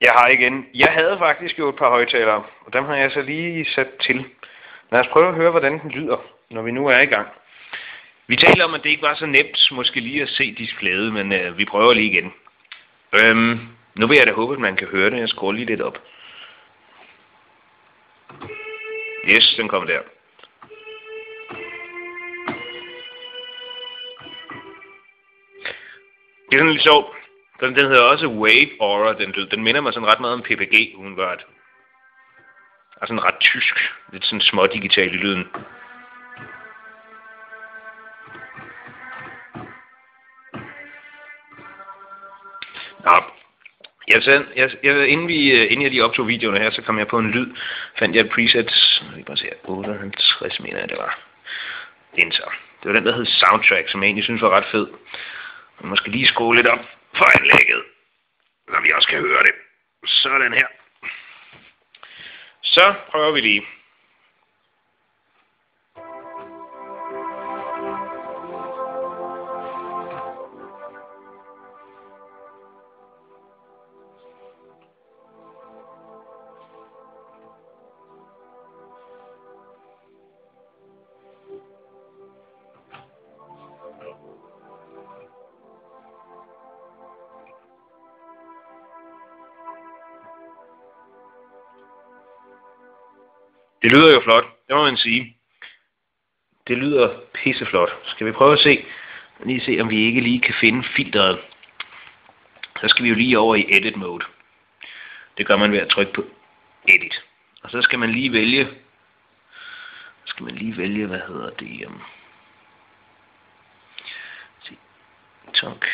Jeg har igen. Jeg havde faktisk jo et par højtalere, og dem har jeg så lige sat til. Lad os prøve at høre, hvordan den lyder, når vi nu er i gang. Vi taler om, at det ikke var så nemt måske lige at se displayet, men vi prøver lige igen. Nu vil jeg da håbe, at man kan høre det. Jeg skruer lige lidt op. Yes, den kom der. Det er sådan lidt sjovt. Den hedder også Wave Aura, den lyd. Den minder mig sådan ret meget om PPG, umiddelbart. Og sådan ret tysk. Lidt sådan smådigital i lyden. Nå. Inden jeg lige optog videoerne her, så kom jeg på en lyd. Fandt jeg et preset. Jeg vil bare se, 58 mener jeg det var. Enter. Det var den, der hed Soundtrack, som jeg egentlig synes var ret fed. Jeg måske lige skrue lidt op for anlægget, så vi også kan høre det. Sådan her. Så prøver vi lige. Det lyder jo flot, det må man sige. Det lyder pisseflot. Skal vi prøve at se, om vi ikke lige kan finde filteret. Så skal vi jo lige over i Edit Mode. Det gør man ved at trykke på Edit. Og så skal man lige vælge, hvad hedder det? TikTok.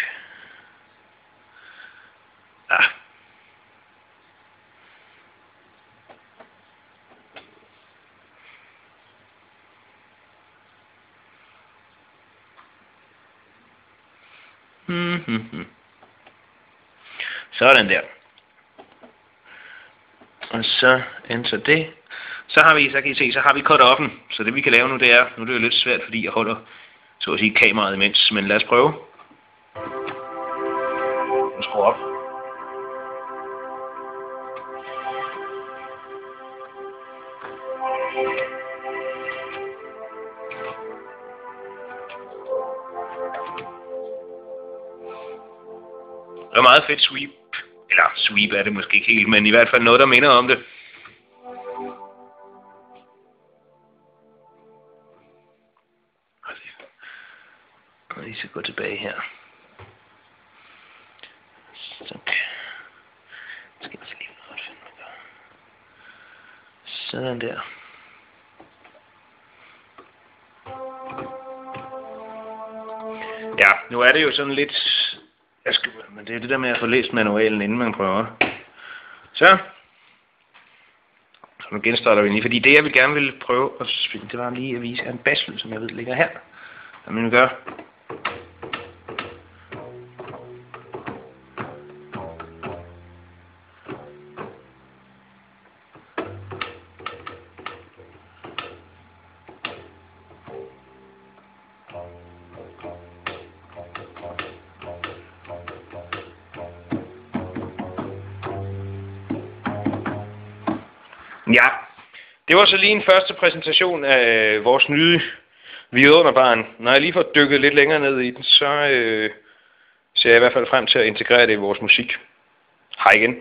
Sådan der. Og så enter det. Så kan I se, så har vi cut-offen. Så det vi kan lave nu, det er, nu er det jo lidt svært, fordi jeg holder, så at sige, kameraet imens. Men lad os prøve. Nu skruer op. Det var meget fedt sweep. Eller sweep er det måske ikke helt, men i hvert fald noget, der minder om det. Og lige så gå tilbage her. Sådan der. Ja, nu er det jo sådan lidt... Men det er det der med at få læst manualen, inden man prøver. Så nu genstarter vi lige, fordi det jeg vil gerne ville prøve at spille, det var lige at vise en basslyd, som jeg ved ligger her. Hvad man gør. Ja, det var så lige en første præsentation af vores nye vidunderbarn. Når jeg lige får dykket lidt længere ned i den, så ser jeg i hvert fald frem til at integrere det i vores musik. Hej igen.